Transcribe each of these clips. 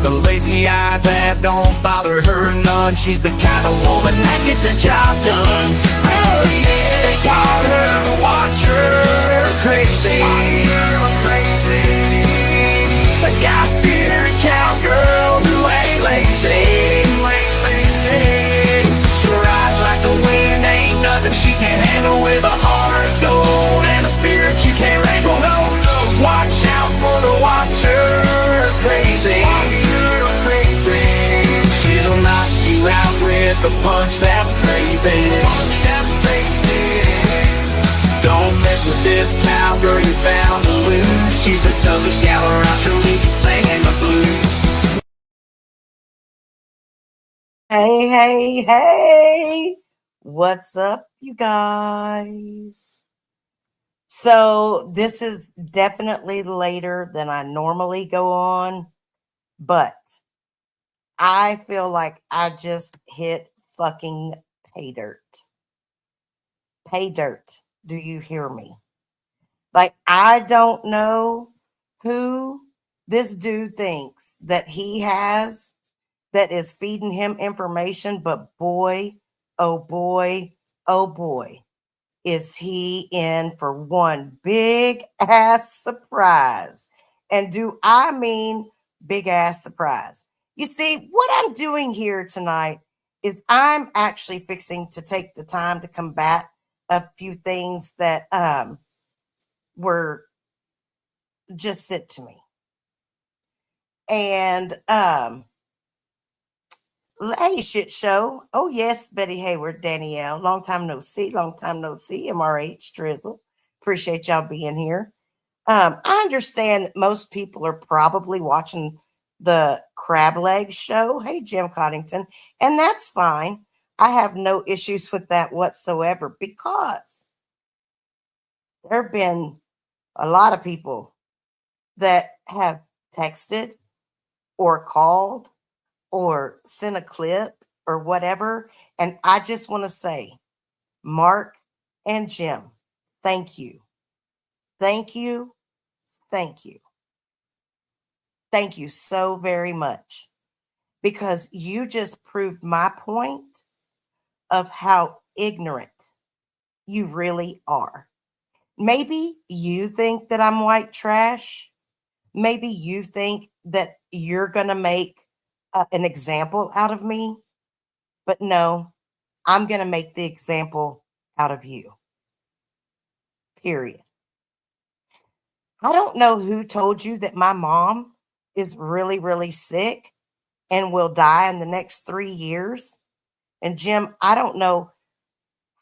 with a lazy eye that don't bother her none. She's the kind of woman that gets the job done. Oh yeah, they taught her to watch her crazy. The God-fearing cowgirl who ain't lazy. She rides like the wind, ain't nothing she can't handle, with a heart of gold and a spirit you can't wrangle. No, no, watch out for the watcher crazy. She'll knock you out with a punch that's crazy. Don't mess with this cowgirl you found to lose. She's the toughest gal around, truly singing the blues. Hey, hey, hey. What's up, you guys? So this is definitely later than I normally go on, but I feel like I just hit fucking pay dirt. Pay dirt. Do you hear me? Like, I don't know who this dude thinks that he has that is feeding him information, but boy, oh boy, oh boy, is he in for one big ass surprise. And do I mean big ass surprise? You see, what I'm doing here tonight is I'm actually fixing to take the time to combat a few things that were just sent to me. And hey, shit show. Oh, yes, Betty Hayward, Danielle. Long time no see. Long time no see. MRH, Drizzle. Appreciate y'all being here. I understand that most people are probably watching the Crab Leg show. Hey, Jim Coddington. And that's fine. I have no issues with that whatsoever, because there have been a lot of people that have texted or called or sent a clip or whatever. And I just want to say, Mark and Jim, thank you. Thank you. Thank you. Thank you so very much, because you just proved my point of how ignorant you really are. Maybe you think that I'm white trash. Maybe you think that you're going to make an example out of me. But no, I'm going to make the example out of you. Period. I don't know who told you that my mom is really, really sick and will die in the next 3 years. And Jim, I don't know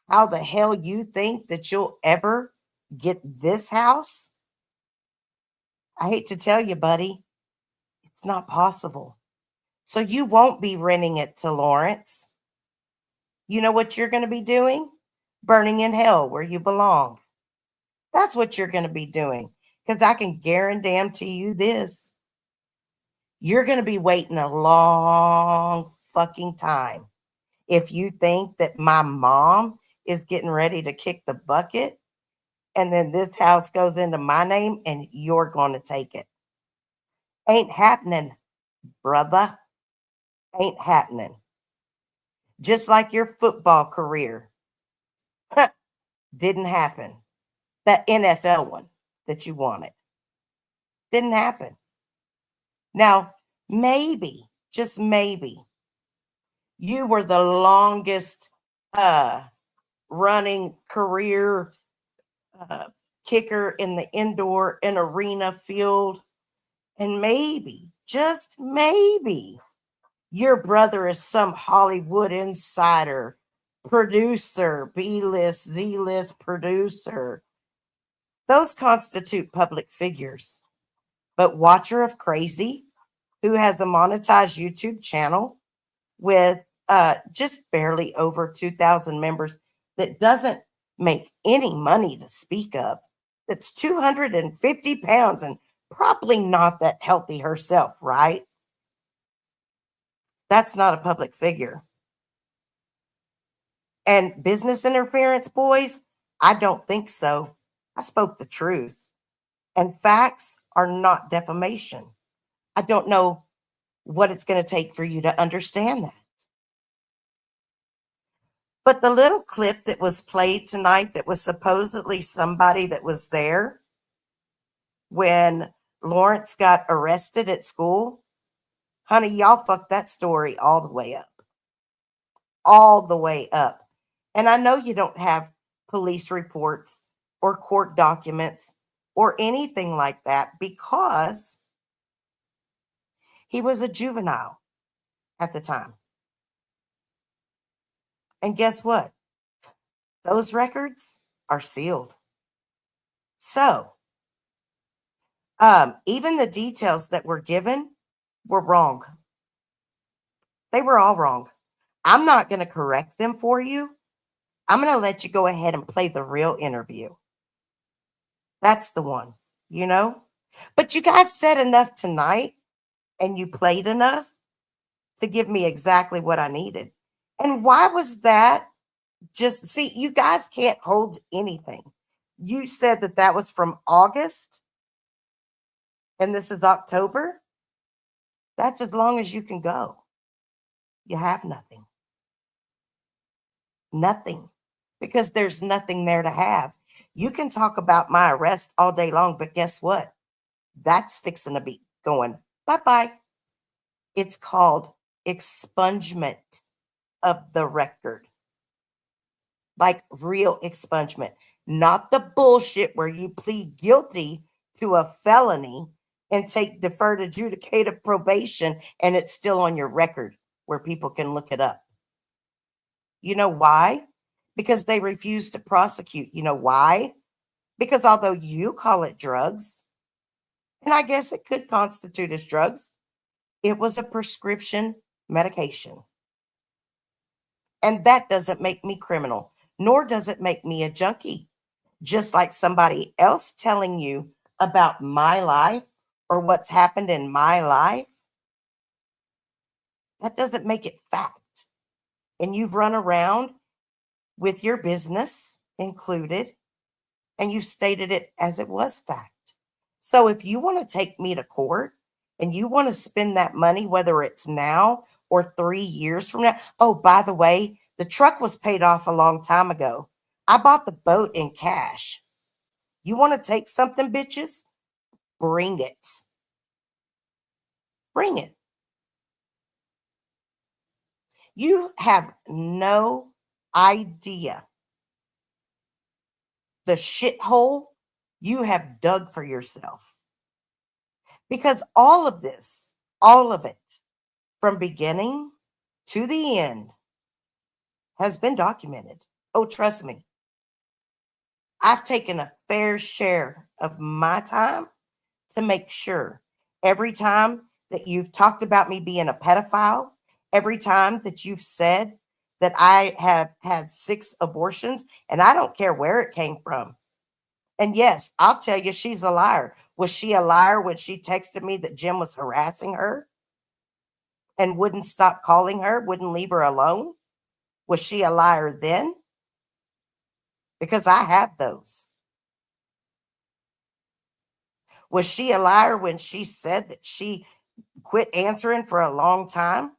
how the hell you think that you'll ever get this house. I hate to tell you, buddy, it's not possible. So you won't be renting it to Lawrence. You know what you're going to be doing? Burning in hell where you belong. That's what you're going to be doing. Because I can guarantee you this. You're going to be waiting a long fucking time if you think that my mom is getting ready to kick the bucket and then this house goes into my name and you're going to take it. Ain't happening, brother. Ain't happening. Just like your football career. Didn't happen. That NFL one that you wanted. Didn't happen. Now, maybe, just maybe, you were the longest running career kicker in the indoor and arena field. And maybe, just maybe, your brother is some Hollywood insider, producer, B-list, Z-list producer. Those constitute public figures. But Watcher of Crazy, who has a monetized YouTube channel with just barely over 2,000 members, that doesn't make any money to speak of, that's 250 pounds and probably not that healthy herself, right? That's not a public figure. And business interference, boys, I don't think so. I spoke the truth. And facts are not defamation. I don't know what it's going to take for you to understand that. But the little clip that was played tonight that was supposedly somebody that was there when Lawrence got arrested at school, honey, y'all fucked that story all the way up. All the way up. And I know you don't have police reports or court documents or anything like that because he was a juvenile at the time. And guess what? Those records are sealed. So, even the details that were given were wrong. They were all wrong. I'm not going to correct them for you. I'm going to let you go ahead and play the real interview. That's the one, you know? But you guys said enough tonight and you played enough to give me exactly what I needed. And why was that? Just see, you guys can't hold anything. You said that that was from August and this is October. That's as long as you can go. You have nothing. Nothing. Because there's nothing there to have. You can talk about my arrest all day long, but guess what? That's fixing to be going bye bye. It's called expungement of the record. Like real expungement, not the bullshit where you plead guilty to a felony and take deferred adjudicative probation and it's still on your record where people can look it up. You know why? Because they refuse to prosecute. You know why? Because although you call it drugs, and I guess it could constitute as drugs, it was a prescription medication. And that doesn't make me criminal, nor does it make me a junkie. Just like somebody else telling you about my life or what's happened in my life, that doesn't make it fact. And you've run around with your business included and you stated it as it was fact. So if you want to take me to court and you want to spend that money, whether it's now or 3 years from now, oh, by the way, the truck was paid off a long time ago. I bought the boat in cash. You want to take something, bitches? Bring it. Bring it. You have no idea the shithole you have dug for yourself. Because all of this, all of it, from beginning to the end, has been documented. Oh, trust me. I've taken a fair share of my time to make sure every time that you've talked about me being a pedophile, every time that you've said that I have had 6 abortions, and I don't care where it came from. And yes, I'll tell you, she's a liar. Was she a liar when she texted me that Jim was harassing her and wouldn't stop calling her, wouldn't leave her alone? Was she a liar then? Because I have those. Was she a liar when she said that she quit answering for a long time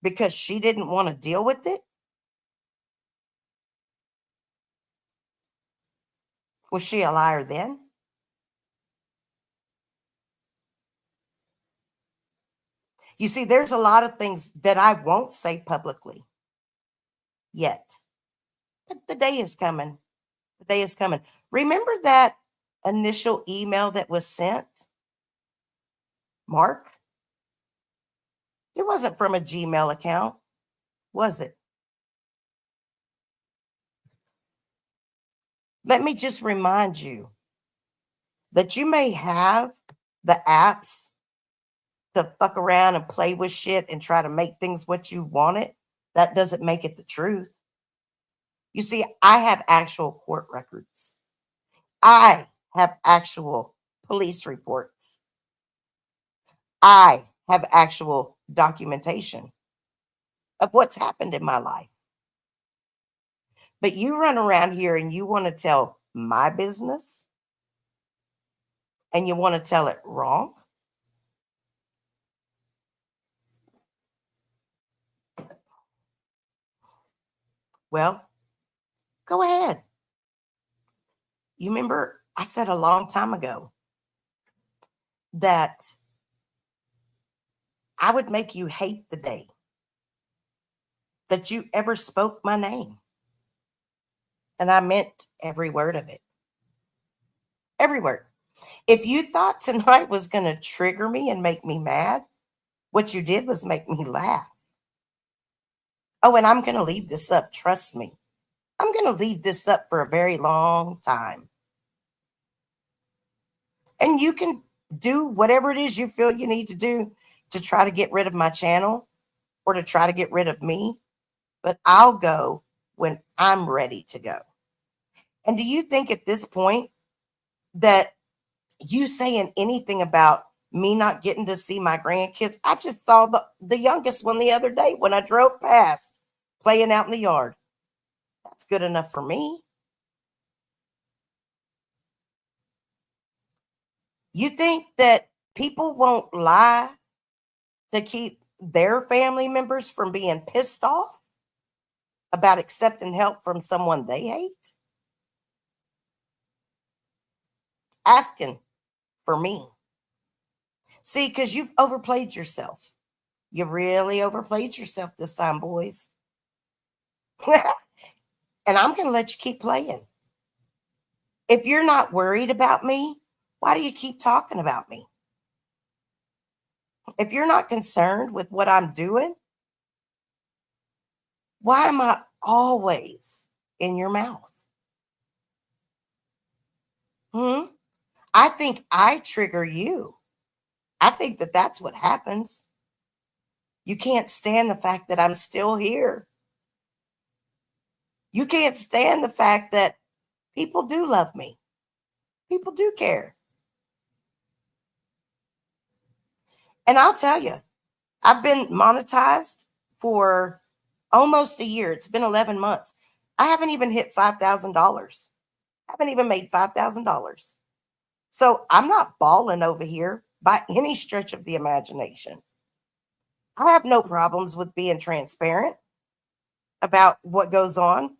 because she didn't want to deal with it? Was she a liar then? You see, there's a lot of things that I won't say publicly yet. But the day is coming. The day is coming. Remember that initial email that was sent, Mark? It wasn't from a Gmail account, was it? Let me just remind you that you may have the apps to fuck around and play with shit and try to make things what you want it. That doesn't make it the truth. You see, I have actual court records. I have actual police reports. I have actual documentation of what's happened in my life. But you run around here and you want to tell my business and you want to tell it wrong. Well, go ahead. You remember I said a long time ago that I would make you hate the day that you ever spoke my name. And I meant every word of it. Every word. If you thought tonight was going to trigger me and make me mad, what you did was make me laugh. Oh, and I'm going to leave this up. Trust me. I'm going to leave this up for a very long time. And you can do whatever it is you feel you need to do to try to get rid of my channel or to try to get rid of me. But I'll go when I'm ready to go. And do you think at this point that you saying anything about me not getting to see my grandkids? I just saw the youngest one the other day when I drove past playing out in the yard. That's good enough for me. You think that people won't lie to keep their family members from being pissed off about accepting help from someone they hate? Asking for me. See, because you've overplayed yourself. You really overplayed yourself this time, boys. And I'm going to let you keep playing. If you're not worried about me, why do you keep talking about me? If you're not concerned with what I'm doing, why am I always in your mouth? I think I trigger you. I think that that's what happens. You can't stand the fact that I'm still here. You can't stand the fact that people do love me. People do care. And I'll tell you, I've been monetized for almost a year. It's been 11 months. I haven't even hit $5,000. I haven't even made $5,000. So I'm not balling over here by any stretch of the imagination. I have no problems with being transparent about what goes on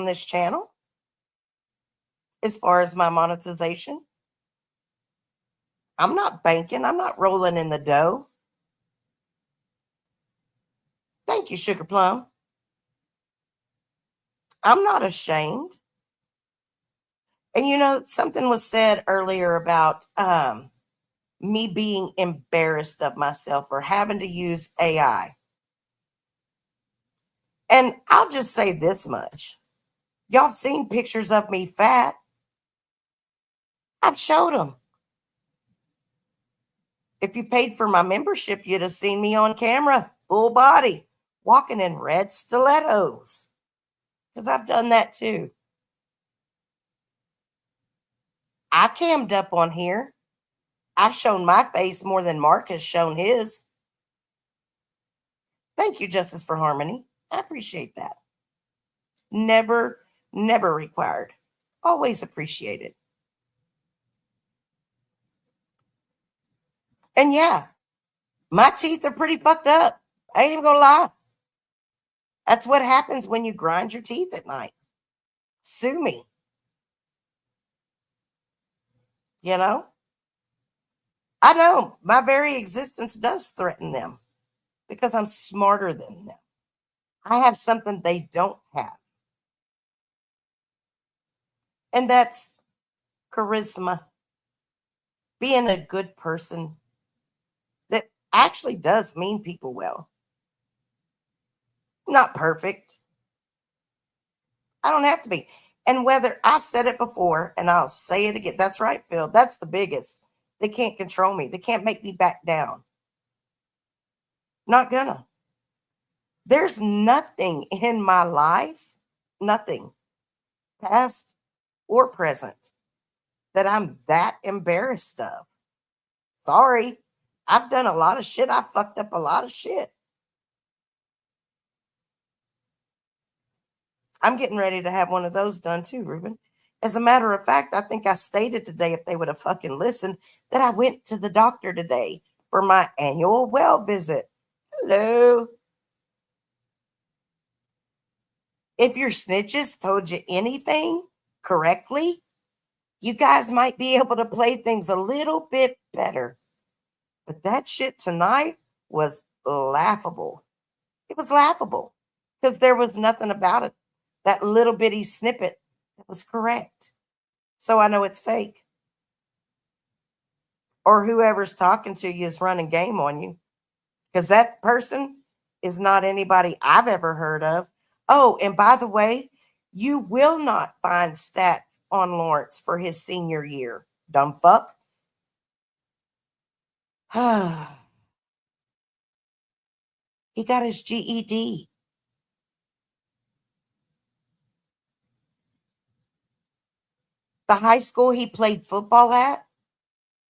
this channel as far as my monetization. I'm not banking. I'm not rolling in the dough. Thank you, Sugar Plum. I'm not ashamed. And you know, something was said earlier about me being embarrassed of myself or having to use AI. And I'll just say this much. Y'all seen pictures of me fat. I've showed them. If you paid for my membership, you'd have seen me on camera, full body, walking in red stilettos. Because I've done that too. I've cammed up on here. I've shown my face more than Mark has shown his. Thank you, Justice for Harmony. I appreciate that. Never, never required. Always appreciated. And yeah, my teeth are pretty fucked up. I ain't even gonna lie. That's what happens when you grind your teeth at night. Sue me. You know? I know my very existence does threaten them because I'm smarter than them. I have something they don't have. And that's charisma. Being a good person that actually does mean people well. Not perfect. I don't have to be. And whether I said it before and I'll say it again, that's right, Phil. That's the biggest. They can't control me. They can't make me back down. Not gonna. There's nothing in my life, nothing, past or present, that I'm that embarrassed of. Sorry. I've done a lot of shit. I fucked up a lot of shit. I'm getting ready to have one of those done too, Ruben. As a matter of fact, I think I stated today, if they would have fucking listened, that I went to the doctor today for my annual well visit. Hello. If your snitches told you anything correctly, you guys might be able to play things a little bit better. But that shit tonight was laughable. It was laughable because there was nothing about it. That little bitty snippet that was correct. So I know it's fake. Or whoever's talking to you is running game on you because that person is not anybody I've ever heard of. Oh, and by the way, you will not find stats on Lawrence for his senior year. Dumb fuck. He got his GED. The high school he played football at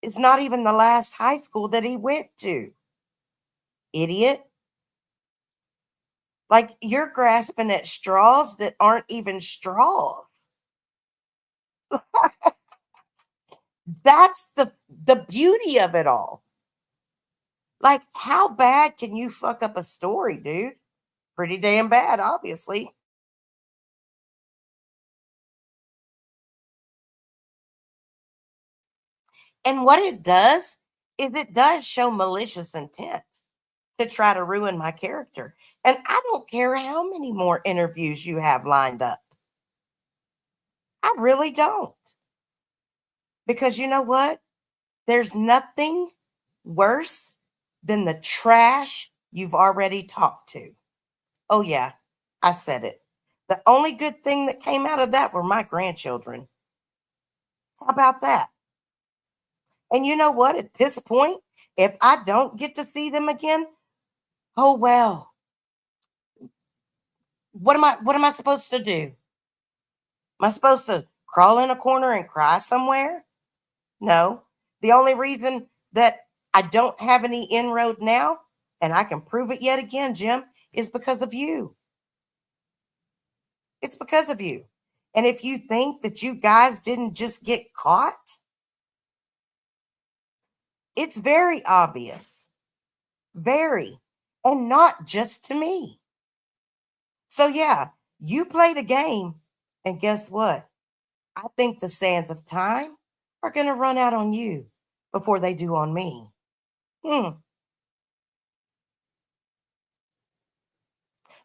is not even the last high school that he went to. Idiot. Like you're grasping at straws that aren't even straws. That's the beauty of it all. Like how bad can you fuck up a story, dude? Pretty damn bad, obviously. And what it does is it does show malicious intent to try to ruin my character. And I don't care how many more interviews you have lined up. I really don't. Because you know what? There's nothing worse than the trash you've already talked to. Oh, yeah, I said it. The only good thing that came out of that were my grandchildren. How about that? And you know what? At this point, if I don't get to see them again, oh well. What am I supposed to do? Am I supposed to crawl in a corner and cry somewhere? No. The only reason that I don't have any inroad now, and I can prove it yet again, Jim, is because of you. It's because of you. And if you think that you guys didn't just get caught, it's very obvious. Very. And not just to me. So, yeah, you played a game. And guess what? I think the sands of time are going to run out on you before they do on me. Hmm.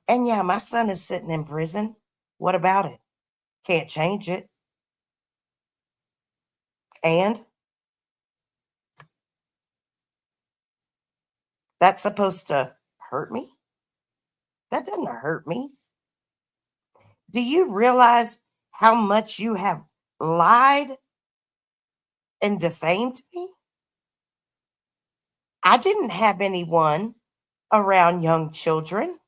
And yeah, my son is sitting in prison. What about it? Can't change it. And that's supposed to hurt me? That doesn't hurt me. Do you realize how much you have lied and defamed me? I didn't have anyone around young children.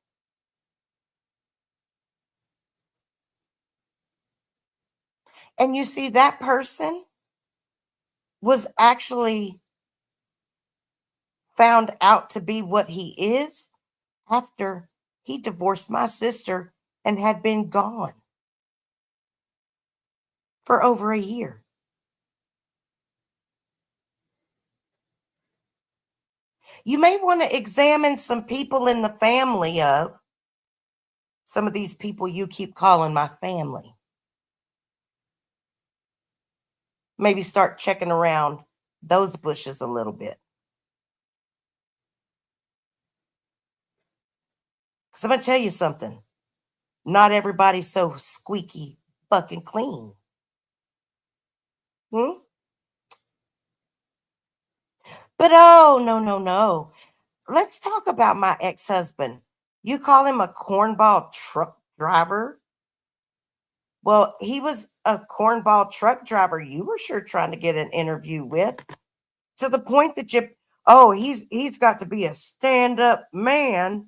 And you see, that person was actually found out to be what he is after he divorced my sister and had been gone for over a year. You may want to examine some people in the family of some of these people you keep calling my family. Maybe start checking around those bushes a little bit. Because I'm going to tell you something. Not everybody's so squeaky fucking clean. Hmm? But oh, no, no, no. Let's talk about my ex husband. You call him a cornball truck driver? Well, he was a cornball truck driver you were sure trying to get an interview with, to the point that he's got to be a stand-up man.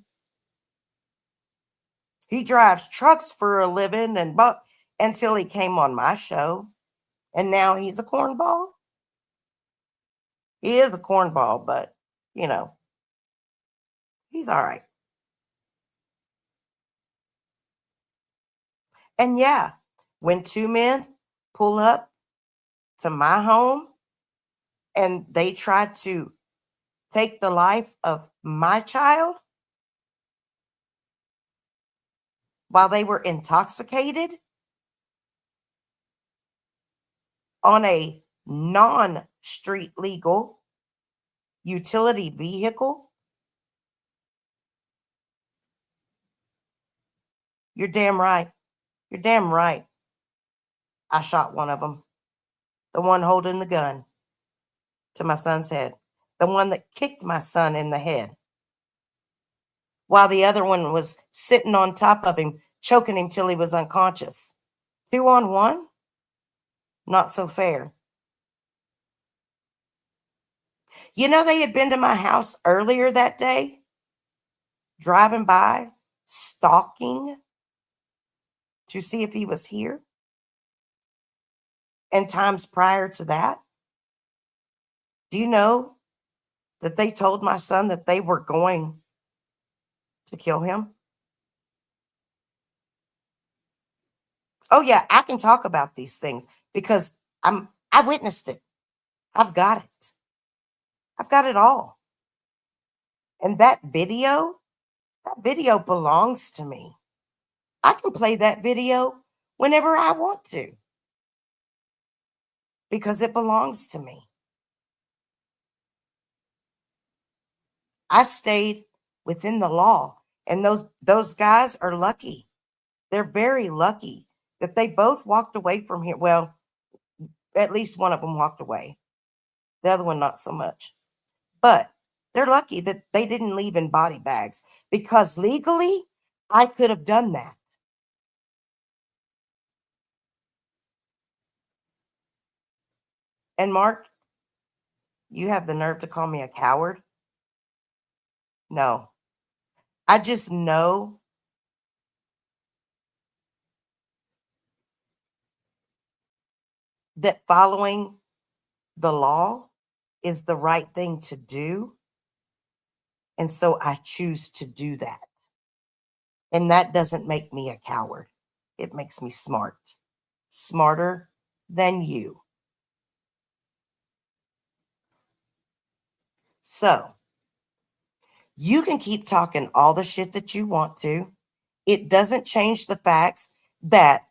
He drives trucks for a living and but until he came on my show and now he's a cornball. He is a cornball, but you know, he's all right. And yeah, when two men pull up to my home and they try to take the life of my child, while they were intoxicated on a non street legal utility vehicle? You're damn right. You're damn right. I shot one of them, the one holding the gun to my son's head, the one that kicked my son in the head, while the other one was sitting on top of him, choking him till he was unconscious. 2 on 1? Not so fair. You know, they had been to my house earlier that day, driving by, stalking to see if he was here. And times prior to that, do you know that they told my son that they were going to kill him? Oh yeah, I can talk about these things because I witnessed it. I've got it. I've got it all. And that video belongs to me. I can play that video whenever I want to because it belongs to me. I stayed within the law, and those guys are lucky. They're very lucky that they both walked away from here. Well, at least one of them walked away. The other one not so much. But they're lucky that they didn't leave in body bags because legally I could have done that. And Mark, you have the nerve to call me a coward? No. I just know that following the law is the right thing to do. And so I choose to do that. And that doesn't make me a coward. It makes me smart. Smarter than you. So you can keep talking all the shit that you want to. It doesn't change the facts that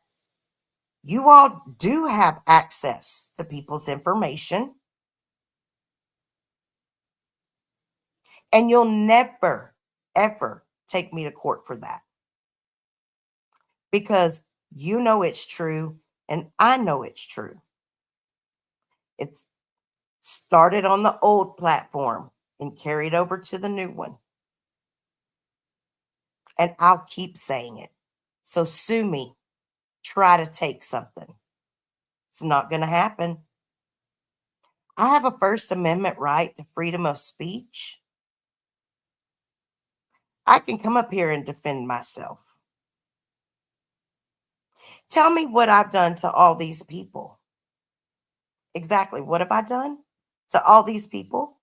you all do have access to people's information. And you'll never, ever take me to court for that. Because you know it's true and I know it's true. It's started on the old platform and carried over to the new one. And I'll keep saying it. So sue me. Try to take something. It's not going to happen. I have a First Amendment right to freedom of speech. I can come up here and defend myself. Tell me what I've done to all these people. Exactly. What have I done to all these people?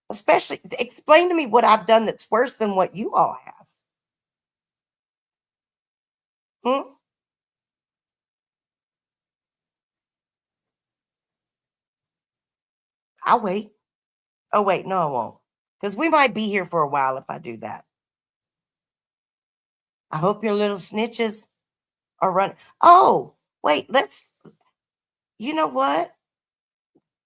Especially, explain to me what I've done that's worse than what you all have. Hmm? I'll wait. Oh, wait. No, I won't. Because we might be here for a while if I do that. I hope your little snitches are running. Oh, wait. You know what?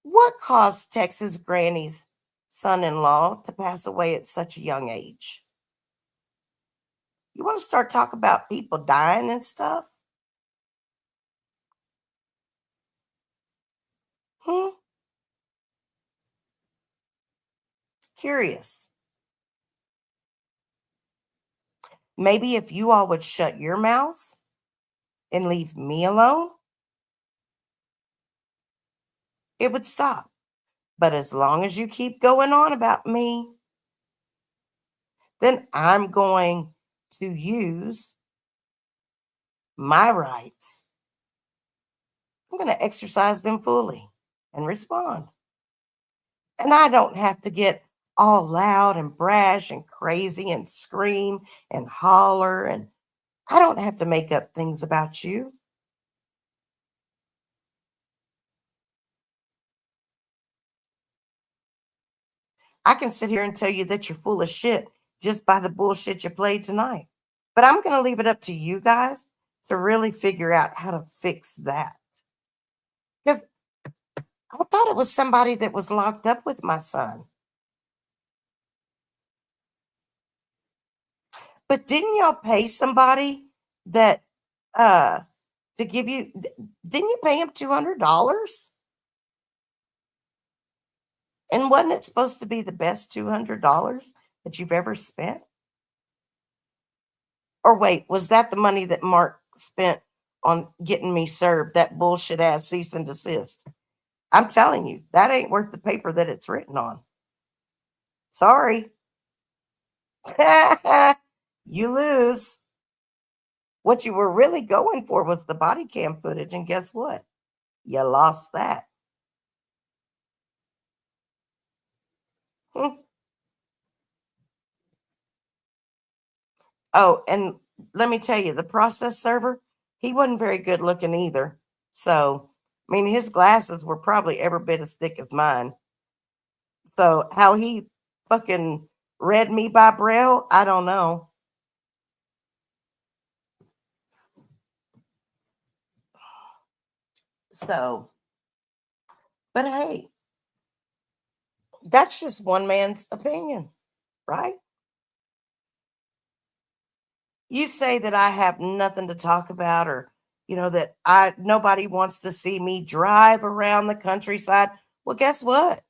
What caused Texas Granny's son in law to pass away at such a young age? You want to start talking about people dying and stuff? Hmm? Curious. Maybe if you all would shut your mouths and leave me alone, it would stop. But as long as you keep going on about me, then I'm going to use my rights. I'm going to exercise them fully and respond. And I don't have to get all loud and brash and crazy and scream and holler. And I don't have to make up things about you. I can sit here and tell you that you're full of shit just by the bullshit you played tonight. But I'm going to leave it up to you guys to really figure out how to fix that. Because I thought it was somebody that was locked up with my son. But didn't y'all pay somebody that uh to give you didn't you pay him $200? And wasn't it supposed to be the best $200 that you've ever spent? Or wait, was that the money that Mark spent on getting me served that bullshit ass cease and desist? I'm telling you, that ain't worth the paper that it's written on. Sorry. You lose. What you were really going for was the body cam footage, and guess what? You lost that. Hmm. Oh, and let me tell you, the process server, he wasn't very good looking either. So, I mean, his glasses were probably every bit as thick as mine. So, how he fucking read me by braille, I don't know. So, but hey, that's just one man's opinion, right? You say that I have nothing to talk about, or that I nobody wants to see me drive around the countryside. Well, guess what?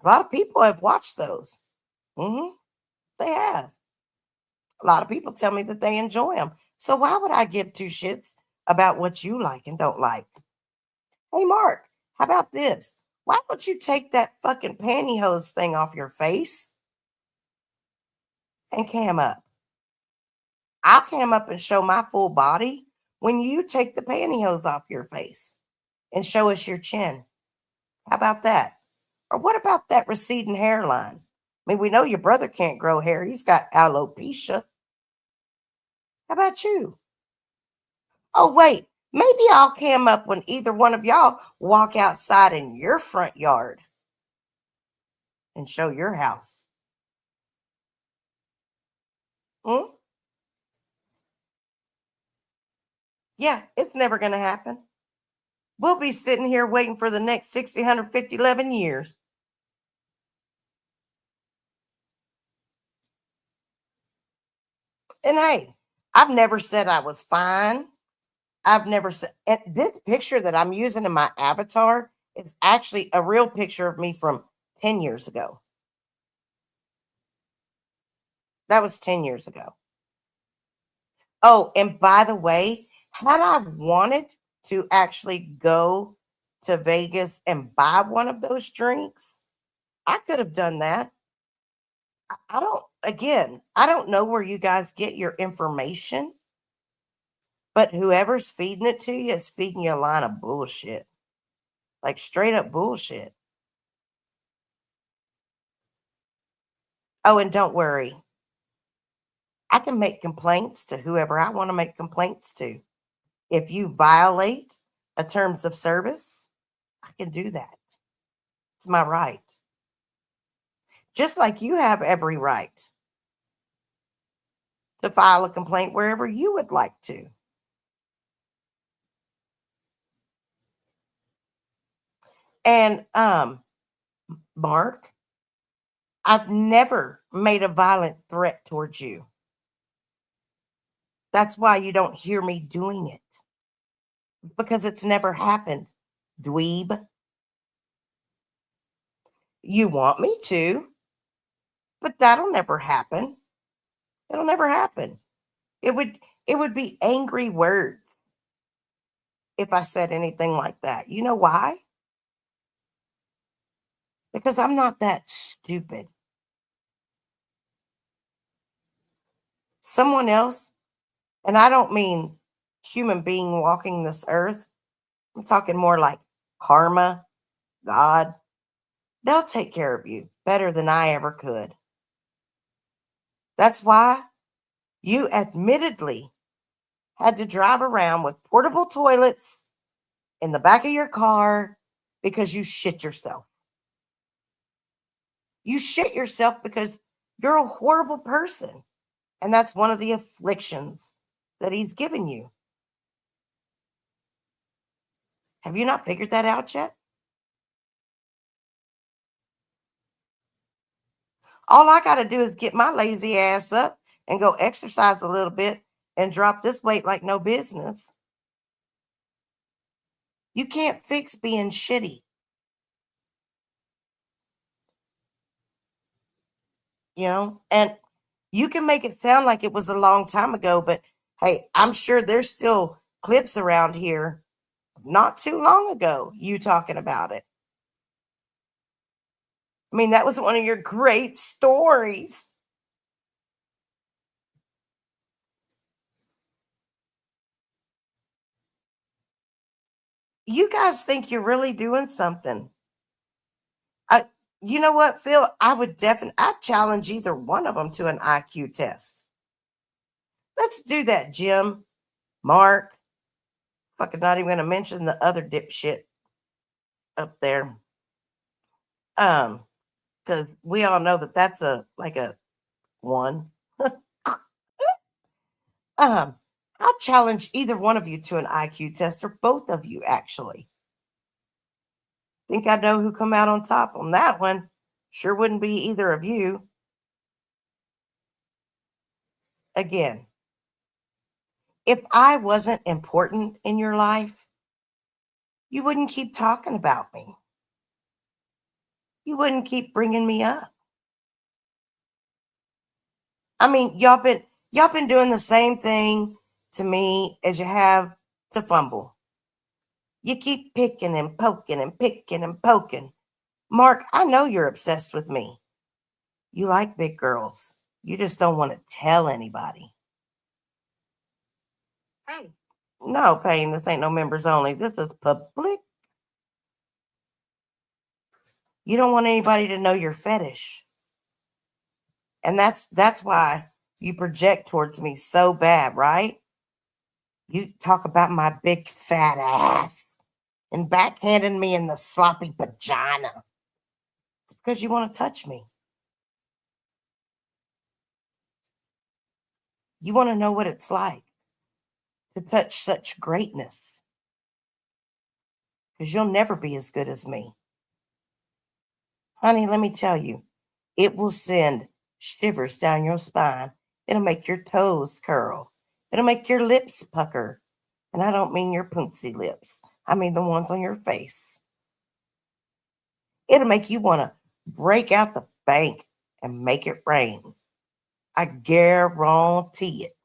A lot of people have watched those. They have. A lot of people tell me that they enjoy them. So why would I give two shits about what you like and don't like? Hey, Mark, how about this? Why don't you take that fucking pantyhose thing off your face and cam up? I'll cam up and show my full body when you take the pantyhose off your face and show us your chin. How about that? Or what about that receding hairline? I mean, we know your brother can't grow hair. He's got alopecia. How about you? Oh, wait. Maybe I'll cam up when either one of y'all walk outside in your front yard and show your house. Hmm? Yeah, it's never going to happen. We'll be sitting here waiting for the next 60, 150, 11 years. And hey, I've never said I was fine. I've never said this picture that I'm using in my avatar is actually a real picture of me from 10 years ago. That was 10 years ago. Oh, and by the way, had I wanted to actually go to Vegas and buy one of those drinks, I could have done that. I don't know where you guys get your information, but whoever's feeding it to you is feeding you a line of bullshit, like straight up bullshit. Oh, and don't worry, I can make complaints to whoever I want to make complaints to. If you violate a terms of service, I can do that. It's my right. Just like you have every right to file a complaint wherever you would like to. And Mark, I've never made a violent threat towards you. That's why you don't hear me doing it. It's because it's never happened, dweeb. You want me to, but that'll never happen. It'll never happen. It would be angry words if I said anything like that. You know why? Because I'm not that stupid. Someone else, and I don't mean human being walking this earth. I'm talking more like karma, God. They'll take care of you better than I ever could. That's why you admittedly had to drive around with portable toilets in the back of your car because you shit yourself. You shit yourself because you're a horrible person And that's one of the afflictions that he's given you. Have you not figured that out yet? All I got to do is get my lazy ass up and go exercise a little bit and drop this weight like no business. You can't fix being shitty, And you can make it sound like it was a long time ago, but hey, I'm sure there's still clips around here not too long ago you talking about it. I mean, that was one of your great stories. You guys think you're really doing something. I, you know what, Phil? I'd challenge either one of them to an IQ test. Let's do that, Jim, Mark. Fucking not even going to mention the other dipshit up there. Because we all know that that's a one. um, I'll challenge either one of you to an IQ test, or both of you actually. Think I know who come out on top on that one? Sure wouldn't be either of you. Again, if I wasn't important in your life, you wouldn't keep talking about me. You wouldn't keep bringing me up. I mean, y'all been doing the same thing to me as you have to Fumble. You keep picking and poking and picking and poking. Mark, I know you're obsessed with me. You like big girls. You just don't want to tell anybody. Hey. No, Payne, this ain't no members only. This is public. You don't want anybody to know your fetish. And that's why you project towards me so bad, right? You talk about my big fat ass and backhanding me in the sloppy vagina. It's because you want to touch me. You want to know what it's like to touch such greatness. Because you'll never be as good as me. Honey, let me tell you, it will send shivers down your spine. It'll make your toes curl. It'll make your lips pucker. And I don't mean your poopsie lips. I mean the ones on your face. It'll make you want to break out the bank and make it rain. I guarantee it.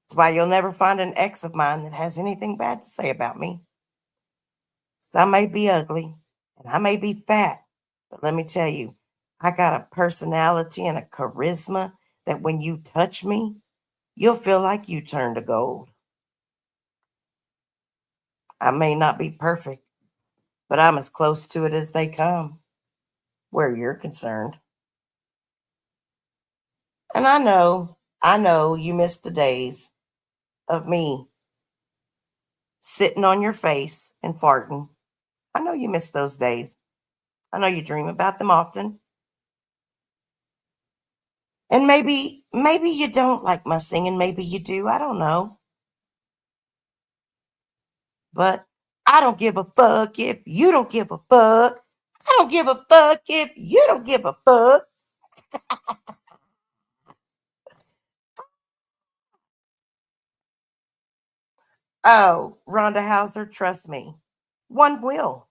That's why you'll never find an ex of mine that has anything bad to say about me. So I may be ugly and I may be fat, but let me tell you, I got a personality and a charisma that when you touch me, you'll feel like you turned to gold. I may not be perfect, but I'm as close to it as they come where you're concerned. And I know you miss the days of me sitting on your face and farting. I know you miss those days. I know you dream about them often. And maybe you don't like my singing, maybe you do. I don't know. But I don't give a fuck if you don't give a fuck. I don't give a fuck if you don't give a fuck. Oh, Rhonda Hauser, trust me. One will.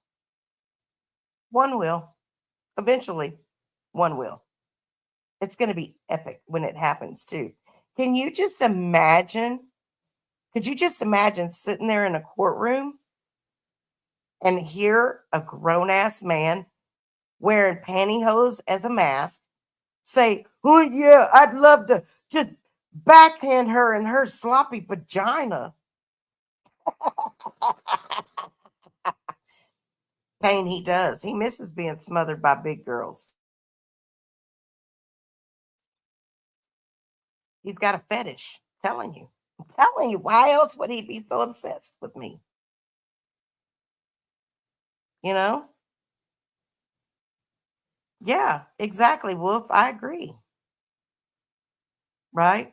One will. Eventually, one will. It's going to be epic when it happens, too. Can you just imagine? Could you just imagine sitting there in a courtroom and hear a grown ass man wearing pantyhose as a mask say, "Oh, yeah, I'd love to just backhand her in her sloppy vagina." Pain he does. He misses being smothered by big girls. He's got a fetish. Telling you. I'm telling you. Why else would he be so obsessed with me? You know? Yeah, exactly, Wolf. I agree. right?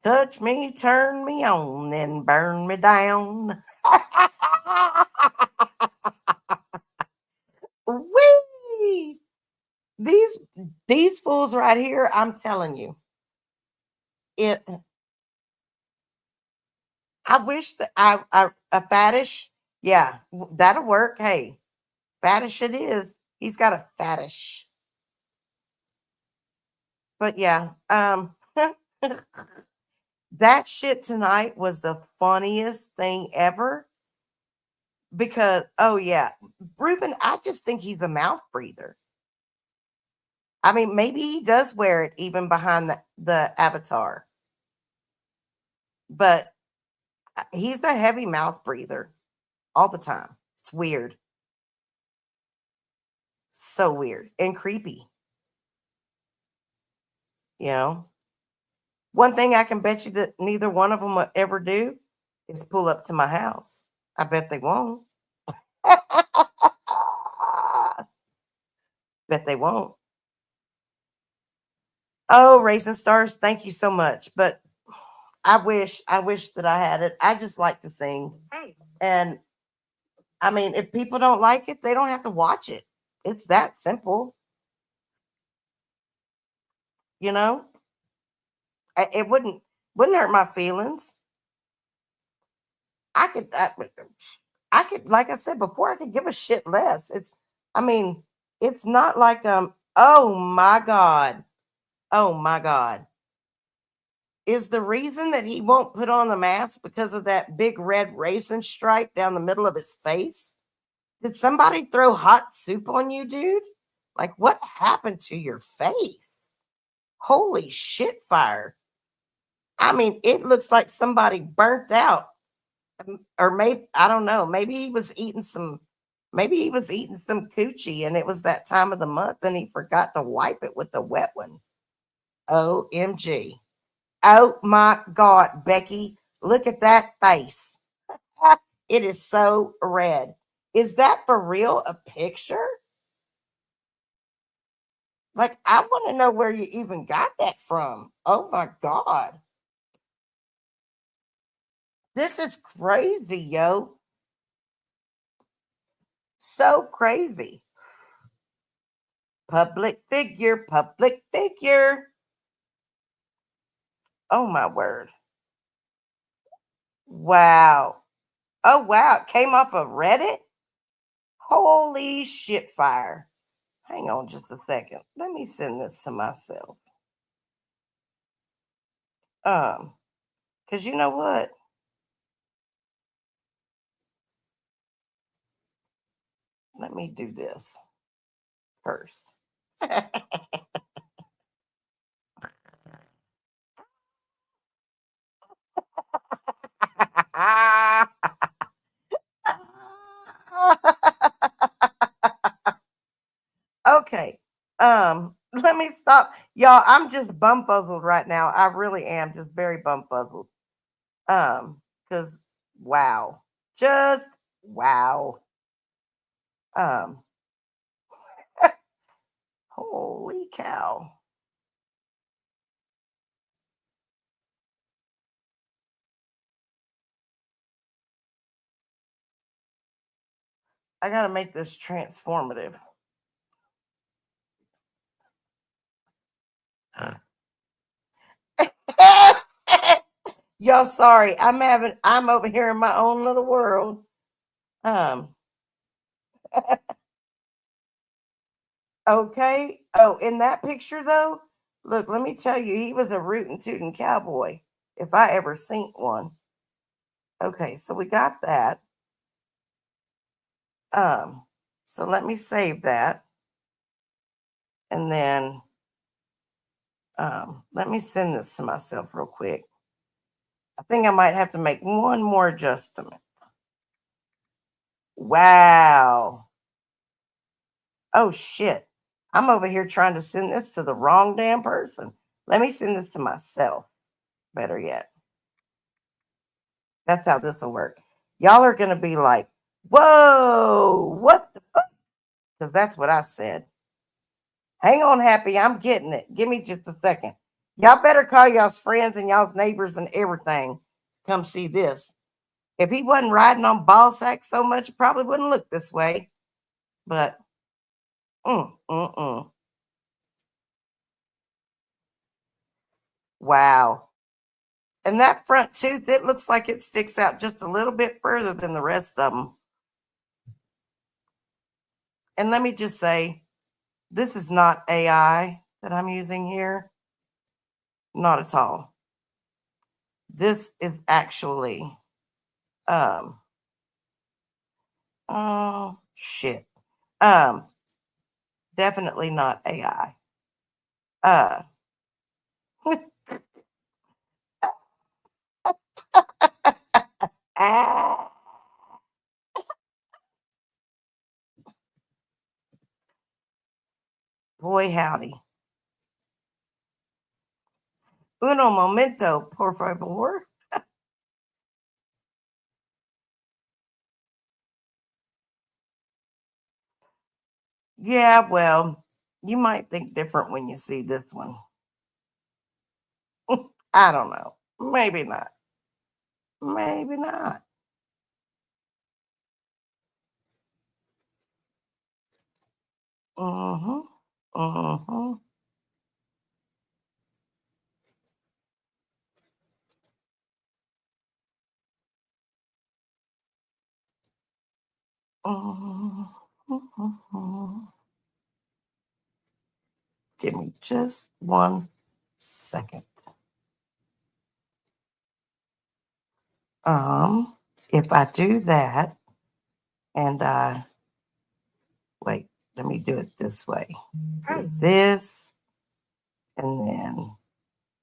Touch me, turn me on, and burn me down. Whee! These these fools right here, I'm telling you, it. I wish that I a faddish, yeah, that'll work. Hey, faddish it is. He's got a faddish, but yeah, that shit tonight was the funniest thing ever because oh yeah, Ruben, I just think he's a mouth breather. I mean, maybe he does wear it even behind the avatar, but he's the heavy mouth breather all the time. It's weird. So weird and creepy, you know? One thing I can bet you that neither one of them will ever do is pull up to my house. I bet they won't. Bet they won't. Oh, Raisin Stars, thank you so much. But I wish that I had it. I just like to sing. And I mean, if people don't like it, they don't have to watch it. It's that simple, you know? It wouldn't hurt my feelings. I could I could like I said before I could give a shit less. I mean, it's not like oh my god. Oh my god. Is the reason that he won't put on the mask because of that big red racing stripe down the middle of his face? Did somebody throw hot soup on you, dude? Like what happened to your face? Holy shit fire. I mean, it looks like somebody burnt out. Or maybe I don't know. Maybe he was eating some coochie and it was that time of the month and he forgot to wipe it with the wet one. OMG. Oh my God, Becky, look at that face. It is so red. Is that for real a picture? Like, I want to know where you even got that from. Oh my God. This is crazy, yo. So crazy. Public figure, public figure. Oh my word. Wow. Oh wow. It came off of Reddit? Holy shit fire. Hang on just a second. Let me send this to myself. Um, because you know what? Let me do this first. Okay. Let me stop. Y'all, I'm just bumfuzzled right now. I really am just very bumfuzzled. Because wow. Just wow. Um, holy cow. I gotta make this transformative. Y'all sorry. I'm over here in my own little world. Um, okay. Oh, in that picture though, look, let me tell you, he was a rootin' tootin' cowboy if I ever seen one. Okay, so we got that. Um, so let me save that. And then let me send this to myself real quick. I think I might have to make one more adjustment. Wow. Oh shit. I'm over here trying to send this to the wrong damn person. Let me send this to myself. Better yet. That's how this will work. Y'all are going to be like, whoa, what the fuck? Because that's what I said. Hang on, Happy. I'm getting it. Give me just a second. Y'all better call y'all's friends and y'all's neighbors and everything. Come see this. If he wasn't riding on ball sacks so much, it probably wouldn't look this way. But mm, mm, mm. Wow. And that front tooth, it looks like it sticks out just a little bit further than the rest of them. And let me just say, this is not AI that I'm using here. Not at all. This is actually, um, oh, shit. Um, Definitely not AI. Uh, ah, boy, howdy. Uno momento, por favor. Yeah, well, you might think different when you see this one. I don't know. Maybe not. Maybe not. Mm-hmm. Mm-hmm. Mm-hmm. Give me just 1 second. If I do that and wait, let me do it this way. Do this and then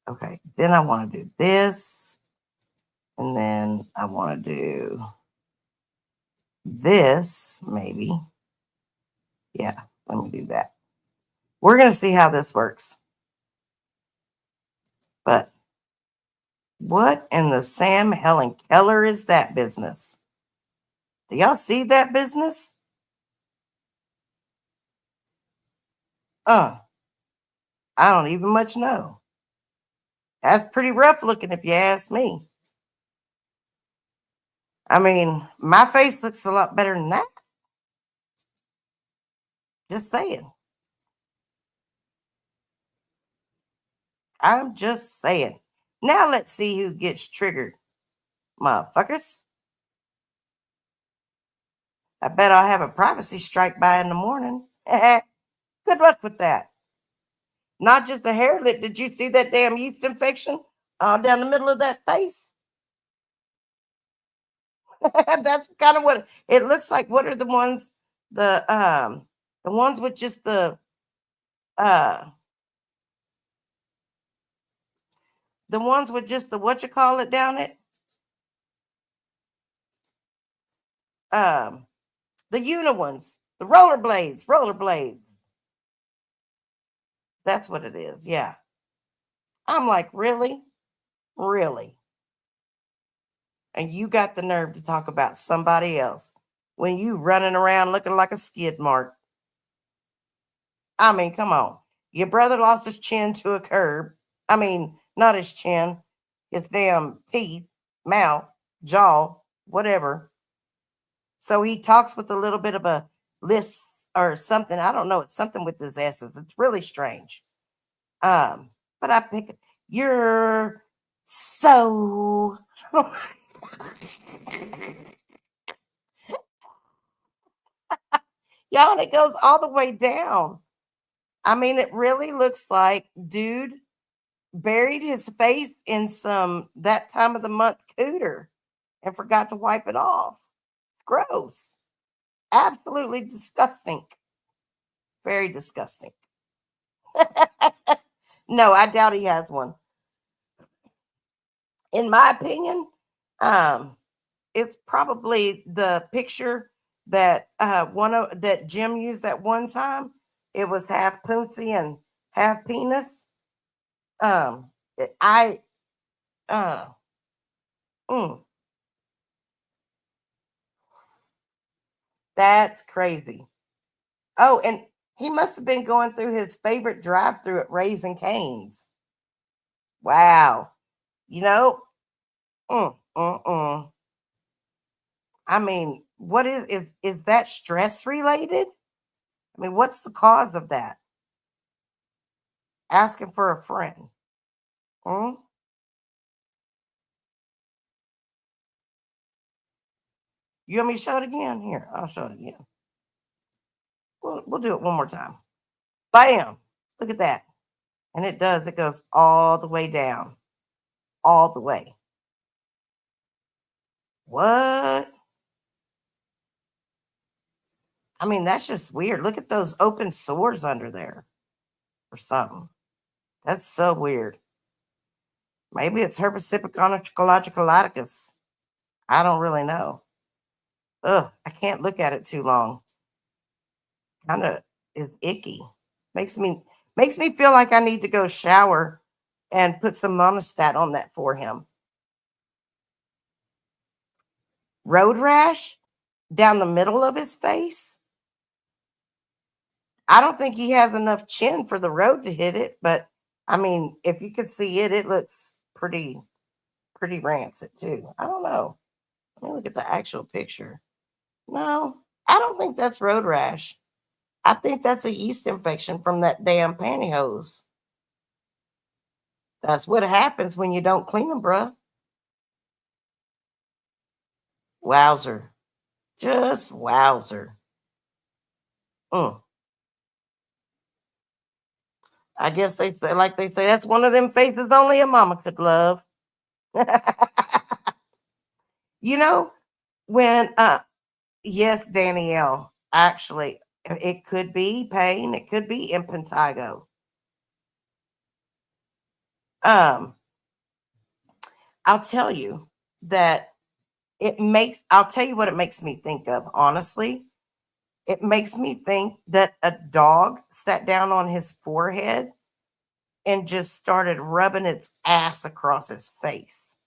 okay, then I want to do this and then I want to do this maybe. Yeah, let me do that. We're going to see how this works. But what in the Sam Helen Keller is that business? Do y'all see that business? Uh, I don't even much know. That's pretty rough looking if you ask me. I mean, my face looks a lot better than that. Just saying. I'm just saying. Now let's see who gets triggered, motherfuckers. I bet I'll have a privacy strike by in the morning. Good luck with that. Not just the hair lip. Did you see that damn yeast infection down the middle of that face? That's kind of what it looks like. What are the the ones with just uh the ones with just the what you call it down it? Um the uni ones, the rollerblades. That's what it is. Yeah. I'm like, really? Really? And you got the nerve to talk about somebody else when you running around looking like a skid mark. I mean, come on. Your brother lost his chin to a curb. I mean, not his chin, his damn teeth, mouth, jaw, whatever. So he talks with a little bit of a lisp or something. I don't know. It's something with his S's. It's really strange. But I pick you're so y'all, and it goes all the way down. I mean, it really looks like dude buried his face in some that time of the month cooter and forgot to wipe it off. It's gross. Absolutely disgusting. Very disgusting. No, I doubt he has one. In my opinion, um, it's probably the picture that that Jim used that one time. It was half Poonsy and half penis. Um, I uh, mm, that's crazy. Oh, and he must have been going through his favorite drive-through at Raising Cane's. Wow. You know, mm, mm, mm. I mean, what is that stress related? I mean, what's the cause of that? Asking for a friend. Mm? You want me to show it again? Here, I'll show it again. We'll do it one more time. Bam! Look at that. And it does. It goes all the way down, all the way. What? I mean, that's just weird. Look at those open sores under there or something. That's so weird. Maybe it's herpes colitis. I don't really know. Ugh, I can't look at it too long. Kind of is icky. Makes me makes me feel like I need to go shower and put some monostat on that for him. Road rash down the middle of his face. I don't think he has enough chin for the road to hit it, but I mean, if you could see it, it looks pretty rancid too. I don't know. Let me look at the actual picture. No, I don't think that's road rash. I think that's a yeast infection from that damn pantyhose. That's what happens when you don't clean them, bruh. Wowzer. Just wowzer. Mm. I guess they say, like they say, that's one of them faces only a mama could love. You know, when yes, Danielle, actually, it could be pain, it could be impetigo. Um, I'll tell you that I'll tell you what it makes me think of, honestly. It makes me think that a dog sat down on his forehead and just started rubbing its ass across his face,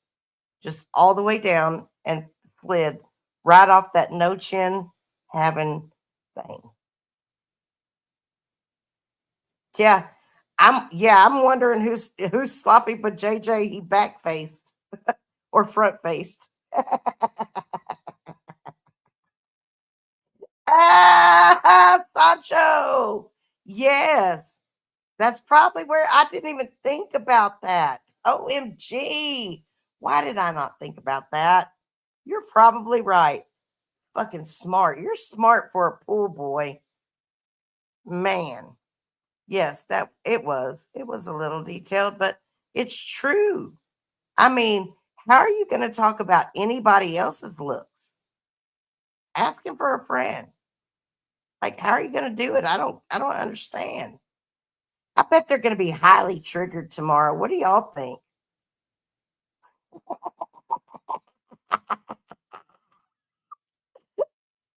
just all the way down and slid right off that no chin having thing. I'm wondering who's sloppy but JJ he back faced or front faced. Ah, Sancho. Yes. That's probably where I didn't even think about that. OMG. Why did I not think about that? You're probably right. Fucking smart. You're smart for a pool boy. Man. Yes, that it was. It was a little detailed, but it's true. I mean, how are you going to talk about anybody else's looks? Asking for a friend. Like, how are you going to do it? I don't understand. I bet they're going to be highly triggered tomorrow. What do y'all think?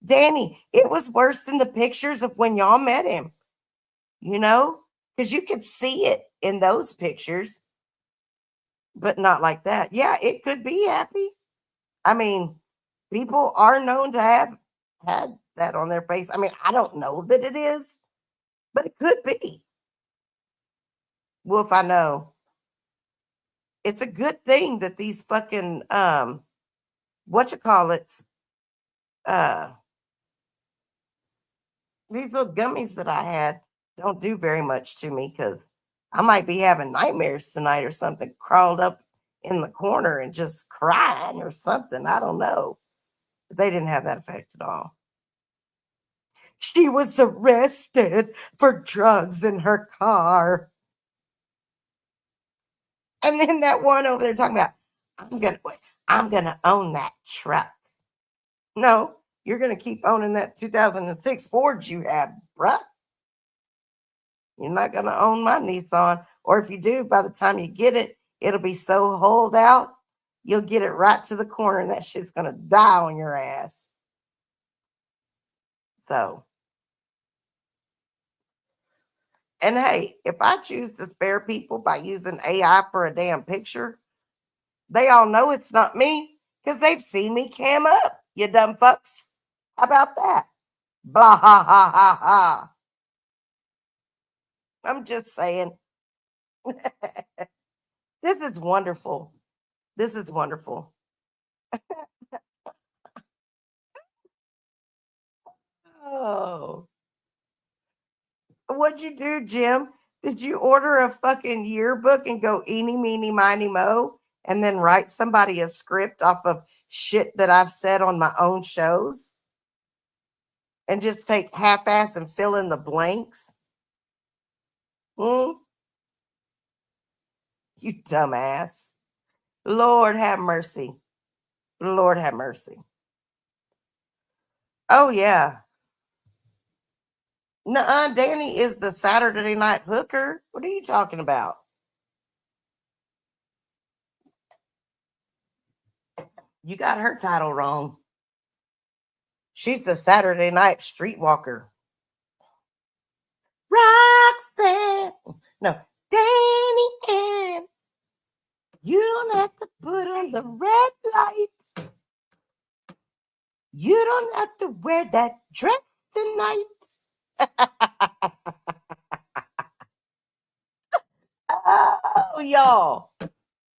Danny, it was worse than the pictures of when y'all met him, you know? Because you could see it in those pictures, but not like that. Yeah, it could be happy. I mean, people are known to have had that on their face. I mean, I don't know that it is, but it could be. Well, if I know, it's a good thing that these fucking what you call it, uh these little gummies that I had don't do very much to me because I might be having nightmares tonight or something, crawled up in the corner and just crying or something. I don't know. But they didn't have that effect at all. She was arrested for drugs in her car. And then that one over there talking about, I'm gonna I'm gonna own that truck. No, you're gonna keep owning that 2006 Ford you have, bruh. You're not going to own my Nissan. Or if you do, by the time you get it, it'll be so holed out, you'll get it right to the corner and that shit's going to die on your ass. So, and hey, if I choose to spare people by using AI for a damn picture, they all know it's not me because they've seen me cam up, you dumb fucks. How about that? Blah, ha, ha, ha, ha. I'm just saying. This is wonderful. This is wonderful. Oh, what'd you do, Jim? Did you order a fucking yearbook and go eeny, meeny, miny, mo, and then write somebody a script off of shit that I've said on my own shows and just take half ass and fill in the blanks? Hmm? You dumbass. Lord have mercy. Lord have mercy. Oh, yeah. Nuh-uh, Danny is the Saturday night hooker. What are you talking about? You got her title wrong. She's the Saturday night streetwalker. Roxanne. No, Danny Ann. You don't have to put on the red lights. You don't have to wear that dress tonight. Oh, y'all.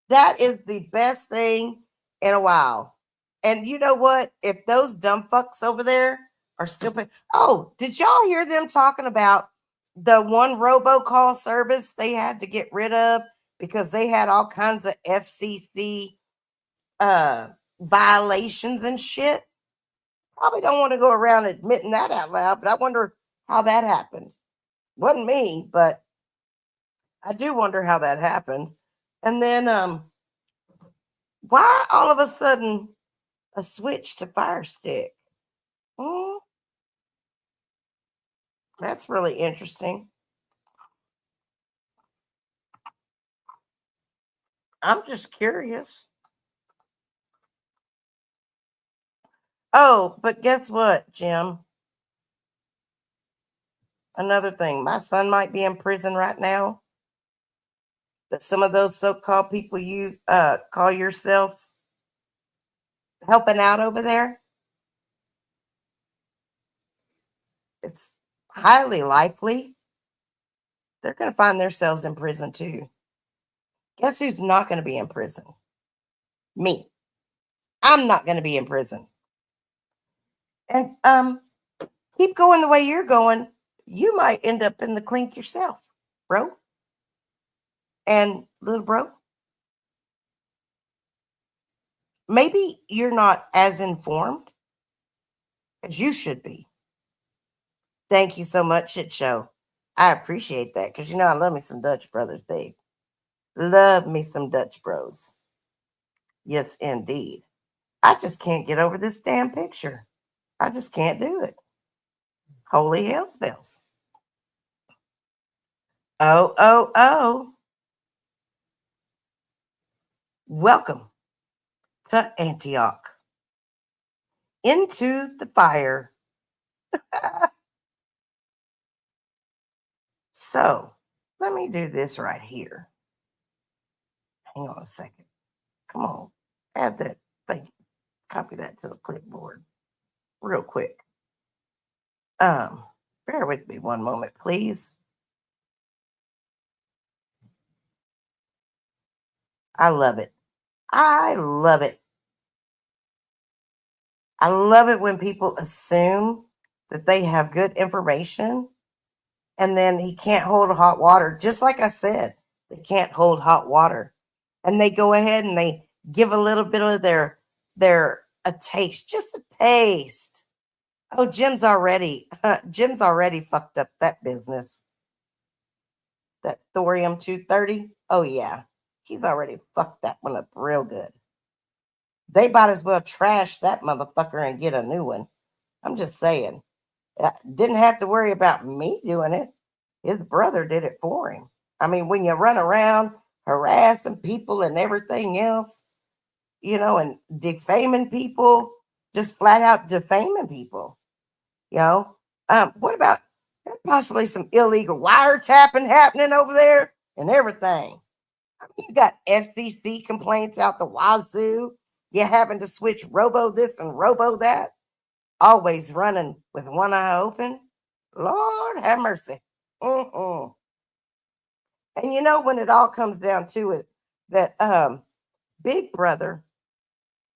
That is the best thing in a while. And you know what? If those dumb fucks over there are still paying. Oh, did y'all hear them talking about the one robocall service they had to get rid of because they had all kinds of FCC uh, violations and shit? Probably don't want to go around admitting that out loud, but I wonder how that happened. Wasn't me, but I do wonder how that happened. And then why all of a sudden a switch to Fire Stick? Hmm, that's really interesting. I'm just curious. Oh, but guess what, Jim? Another thing, my son might be in prison right now, but some of those so-called people you call yourself helping out over there, it's highly likely they're going to find themselves in prison too. Guess who's not going to be in prison? Me. I'm not going to be in prison. And keep going the way you're going, you might end up in the clink yourself, bro. And little bro, maybe you're not as informed as you should be. Thank you so much, shit show. I appreciate that because you know I love me some Dutch brothers, babe. Love me some Dutch bros. Yes, indeed. I just can't get over this damn picture. I just can't do it. Holy hell spells. Oh, oh, oh. Welcome to Antioch. Into the fire. So let me do this right here. Hang on a second. Come on. Add that thing. Copy that to the clipboard real quick. Um, Bear with me one moment, please. I love it. I love it. I love it when people assume that they have good information and then he can't hold hot water. Just like I said, they can't hold hot water. And they go ahead and they give a little bit of their a taste, just a taste. Oh, Jim's already fucked up that business. That thorium 230. Oh yeah. He's already fucked that one up real good. They might as well trash that motherfucker and get a new one. I'm just saying. Didn't have to worry about me doing it. His brother did it for him. I mean, when you run around harassing people and everything else, and defaming people, just flat out defaming people, you know. What about possibly some illegal wiretapping happening over there and everything? I mean, you got FCC complaints out the wazoo. You having to switch robo this and robo that, always running with one eye open. Lord have mercy. Mm-mm. And when it all comes down to it, that Big Brother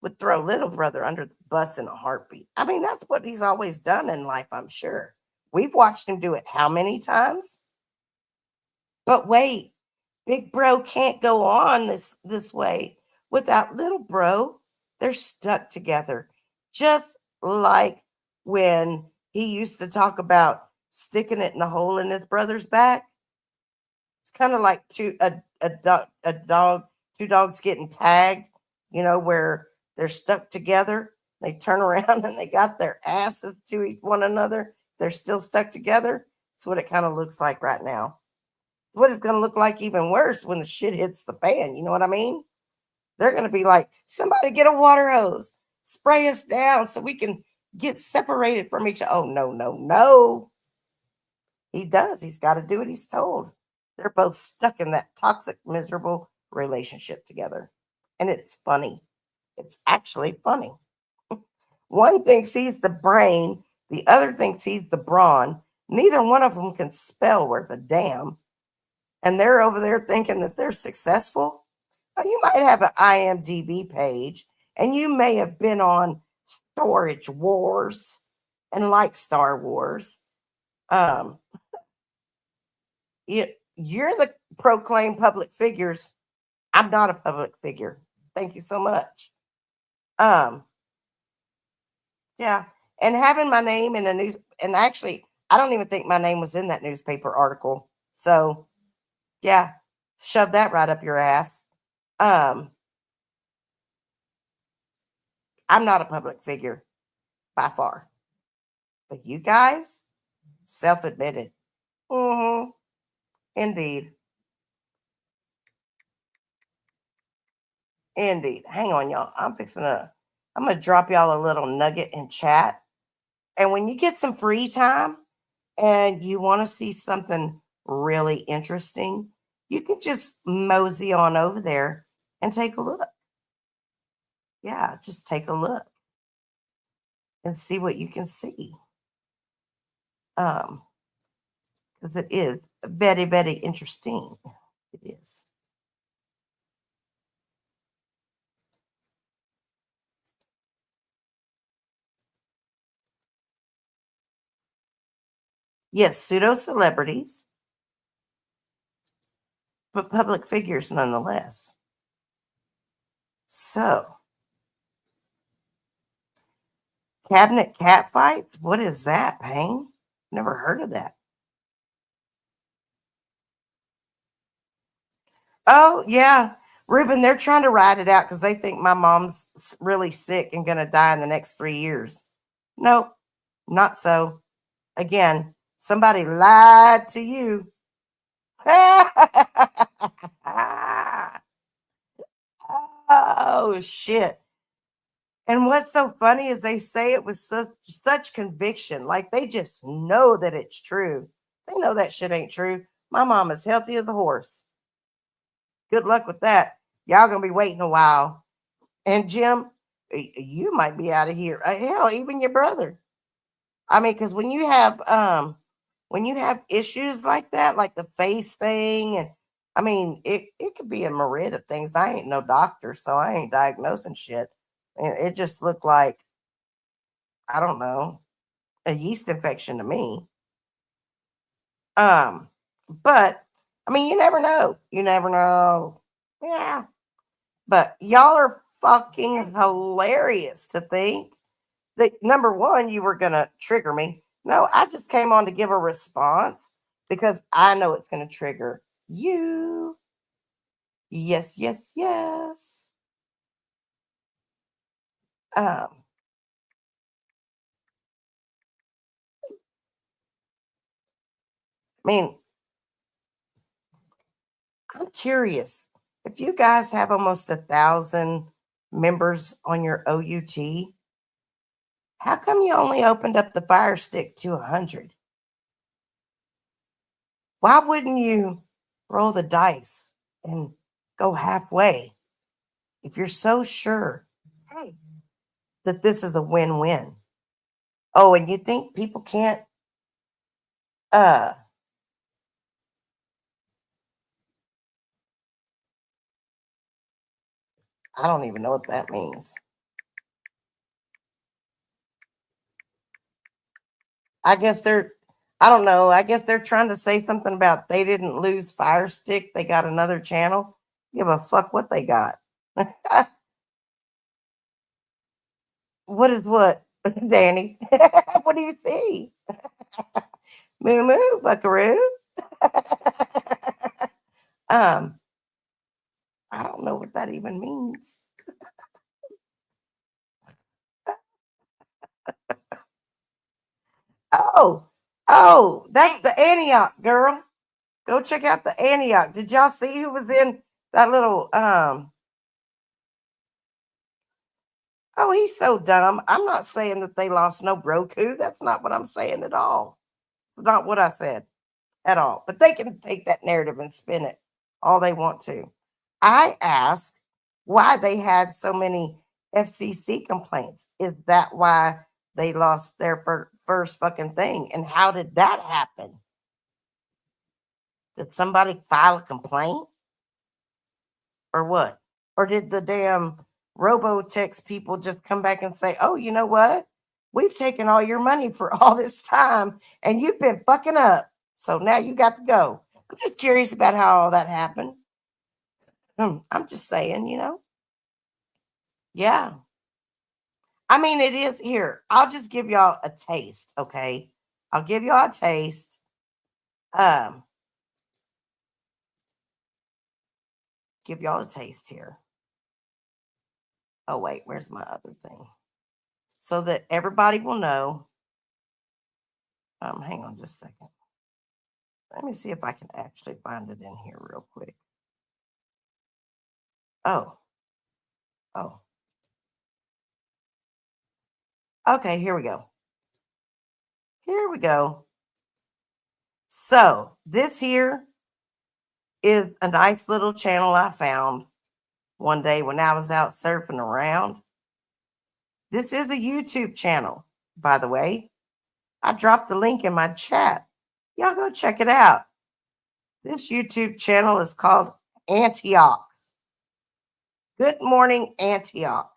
would throw Little Brother under the bus in a heartbeat. I mean, that's what he's always done in life, I'm sure. We've watched him do it how many times? But wait, Big Bro can't go on this way without Little Bro. They're stuck together. Just like when he used to talk about sticking it in the hole in his brother's back. It's kind of like two dogs getting tagged, where they're stuck together. They turn around and they got their asses to one another. They're still stuck together. That's what it kind of looks like right now. What it's going to look like even worse when the shit hits the fan. You know what I mean? They're going to be like, somebody get a water hose, spray us down so we can get separated from each other. Oh, no, no, no. He does. He's got to do what he's told. They're both stuck in that toxic, miserable relationship together. And it's funny. It's actually funny. One thinks he's the brain, the other thinks he's the brawn. Neither one of them can spell worth a damn. And they're over there thinking that they're successful. You might have an IMDb page, and you may have been on Storage Wars and like Star Wars. Um, you're the proclaimed public figures. I'm not a public figure. Thank you so much. Um, yeah. And having my name in a news, and actually, I don't even think my name was in that newspaper article. So, yeah, shove that right up your ass. Um, I'm not a public figure by far, but you guys, self admitted. Mm-hmm. Indeed. Indeed. Hang on, y'all. I'm gonna drop y'all a little nugget in chat. And when you get some free time and you want to see something really interesting, you can just mosey on over there and take a look. Yeah, just take a look and see what you can see. Um, because it is very, very interesting. It is. Yes, pseudo celebrities, but public figures nonetheless. So, cabinet cat fights? What is that, Payne? Never heard of that. Oh, yeah. Ruben, they're trying to ride it out because they think my mom's really sick and going to die in the next 3 years. Nope, not so. Again, somebody lied to you. Oh, shit. And what's so funny is they say it with such conviction. Like they just know that it's true. They know that shit ain't true. My mom is healthy as a horse. Good luck with that. Y'all gonna be waiting a while. And Jim, you might be out of here. Hell, even your brother. I mean, because when you have issues like that, like the face thing, and I mean, it could be a myriad of things. I ain't no doctor, so I ain't diagnosing shit. And it just looked like, I don't know, a yeast infection to me. Um, but I mean, you never know. You never know. Yeah. But y'all are fucking hilarious to think that number one, you were gonna trigger me. No, I just came on to give a response because I know it's gonna trigger you. Yes, yes, yes. Um, I mean, I'm curious if you guys have almost 1,000 members on your OUT. How come you only opened up the fire stick to 100? Why wouldn't you roll the dice and go halfway if you're so sure, hey, that this is a win-win? Oh, and you think people can't uh I don't even know what that means. I guess I don't know. I guess they're trying to say something about they didn't lose Fire Stick. They got another channel. Give a fuck what they got. What is what, Danny? What do you see? Moo Moo Buckaroo. um, I don't know what that even means. Oh, oh, that's the Antioch girl. Go check out the Antioch. Did y'all see who was in that little oh, he's so dumb. I'm not saying that they lost no Roku. That's not what I'm saying at all. Not what I said at all. But they can take that narrative and spin it all they want to. I asked why they had so many FCC complaints. Is that why they lost their first fucking thing? And how did that happen? Did somebody file a complaint or what? Or did the damn robotext people just come back and say, oh, you know what? We've taken all your money for all this time and you've been fucking up. So now you got to go. I'm just curious about how all that happened. I'm just saying, Yeah. I mean, it is here. I'll just give y'all a taste, okay? I'll give y'all a taste. Um, give y'all a taste here. Oh, wait, where's my other thing? So that everybody will know. Hang on just a second. Let me see if I can actually find it in here real quick. Oh, oh. Okay, here we go. Here we go. So this here is a nice little channel I found one day when I was out surfing around. This is a YouTube channel, by the way. I dropped the link in my chat. Y'all go check it out. This YouTube channel is called Antioch. Good Morning Antioch.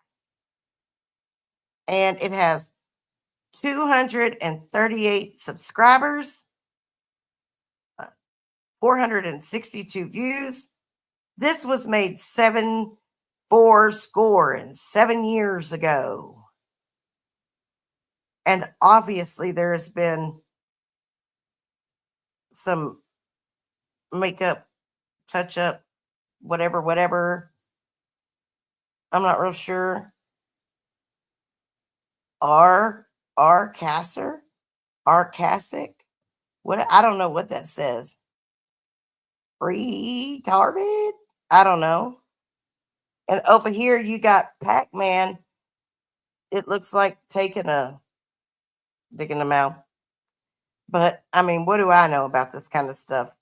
And it has 238 subscribers, 462 views. This was made 7 years ago. And obviously there has been some makeup, touch up, whatever. I'm not real sure. Arcasic. What, I don't know what that says. Retarded? I don't know. And over here you got Pac-Man. It looks like taking a dick in the mouth. But I mean, what do I know about this kind of stuff?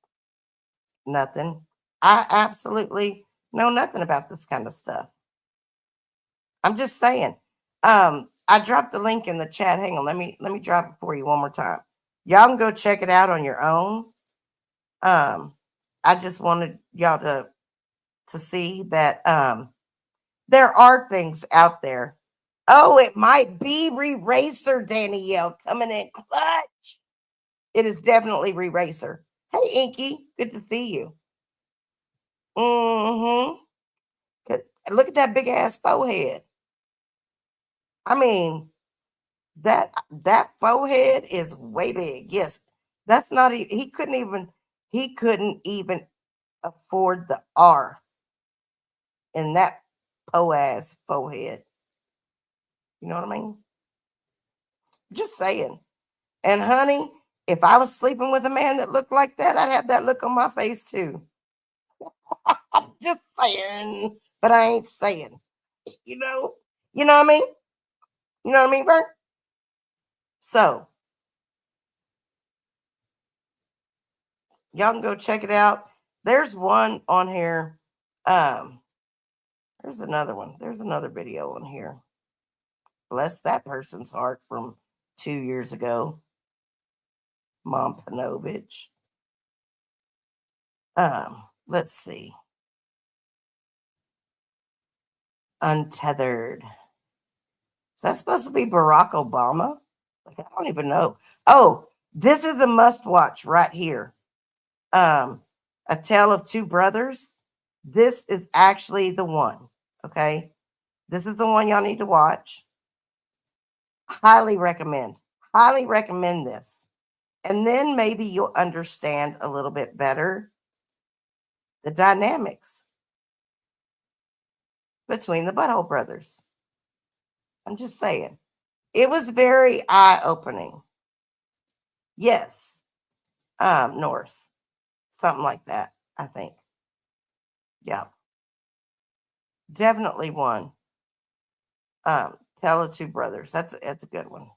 Nothing. I absolutely know nothing about this kind of stuff. I'm just saying. I dropped the link in the chat. Hang on, let me drop it for you one more time. Y'all can go check it out on your own. I just wanted y'all to see that there are things out there. Oh, it might be Re-Racer, Danielle, coming in clutch. It is definitely Re-Racer. Hey, Inky, good to see you. Mm-hmm. Look at that big ass forehead. I mean, that forehead is way big. Yes, that's not. He couldn't even. He couldn't even afford the R in that po ass forehead. You know what I mean? Just saying. And honey, if I was sleeping with a man that looked like that, I'd have that look on my face too. I'm just saying, but I ain't saying. You know, you know what I mean? You know what I mean, Vern? So y'all can go check it out. There's one on here. There's another one. There's another video on here. Bless that person's heart from 2 years ago. Mom Panovich. Let's see. Untethered. Is that supposed to be Barack Obama? Like, I don't even know. Oh, this is the must watch right here. A Tale of Two Brothers. This is actually the one. Okay. This is the one y'all need to watch. Highly recommend. Highly recommend this. And then maybe you'll understand a little bit better the dynamics between the Butthole Brothers. I'm just saying. It was very eye opening. Yes. Norse. Something like that, I think. Yeah. Definitely one. Tell of Two Brothers. That's a good one.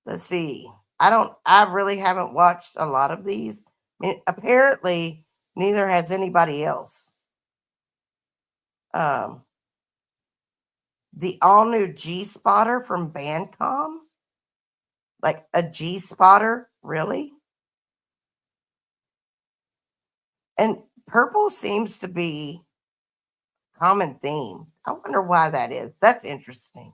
Let's see. I really haven't watched a lot of these. I mean, apparently neither has anybody else. Um, the all new G spotter from Bandcom. Like a G spotter, really? And purple seems to be common theme. I wonder why that is. That's interesting.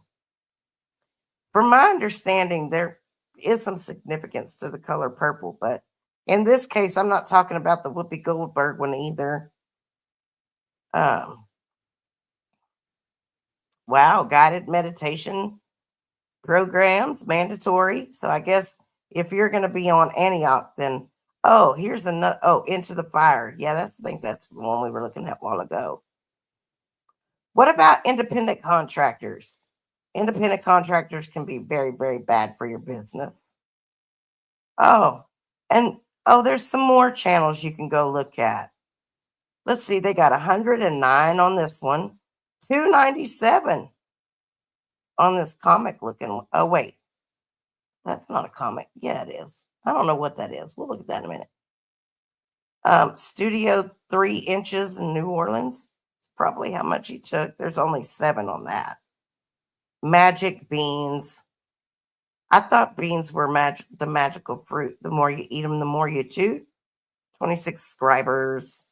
From my understanding, there is some significance to the color purple, but in this case, I'm not talking about the Whoopi Goldberg one either. Um, wow, guided meditation programs mandatory. So I guess if you're going to be on Antioch, then here's another. Oh, Into the Fire. Yeah, I think that's the one we were looking at a while ago. What about independent contractors? Independent contractors can be very, very bad for your business. Oh, and there's some more channels you can go look at. Let's see, they got 109 on this one, 297 on this comic looking one. Oh, wait, that's not a comic. Yeah, it is. I don't know what that is. We'll look at that in a minute. Studio 3 inches in New Orleans. It's probably how much he took. There's only 7 on that. Magic beans. I thought beans were the magical fruit. The more you eat them, the more you chew. 26 subscribers.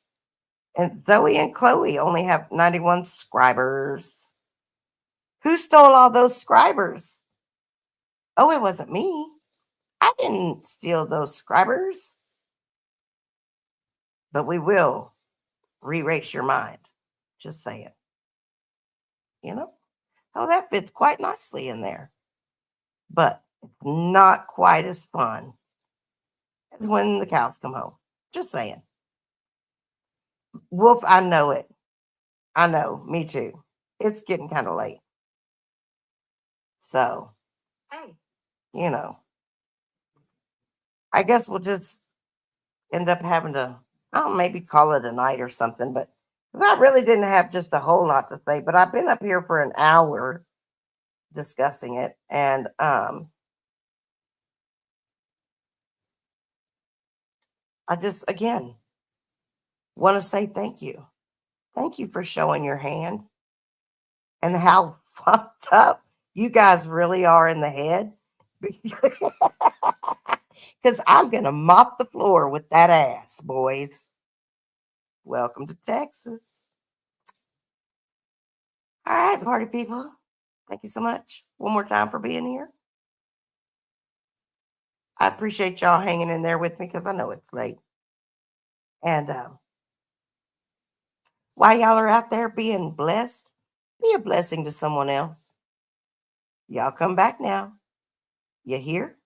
And Zoe and Chloe only have 91 subscribers. Who stole all those subscribers? Oh, it wasn't me. I didn't steal those subscribers. But we will re-race your mind. Just saying. You know? Oh, that fits quite nicely in there. But it's not quite as fun as when the cows come home. Just saying. Wolf, I know it. I know. Me too. It's getting kind of late. So, you know, I guess we'll just end up having to, maybe call it a night or something. But I really didn't have just a whole lot to say. But I've been up here for an hour discussing it. And I just, again, want to say thank you. Thank you for showing your hand and how fucked up you guys really are in the head. Because I'm going to mop the floor with that ass, boys. Welcome to Texas. All right, party people. Thank you so much one more time for being here. I appreciate y'all hanging in there with me because I know it's late. And while y'all are out there being blessed, be a blessing to someone else. Y'all come back now. You hear?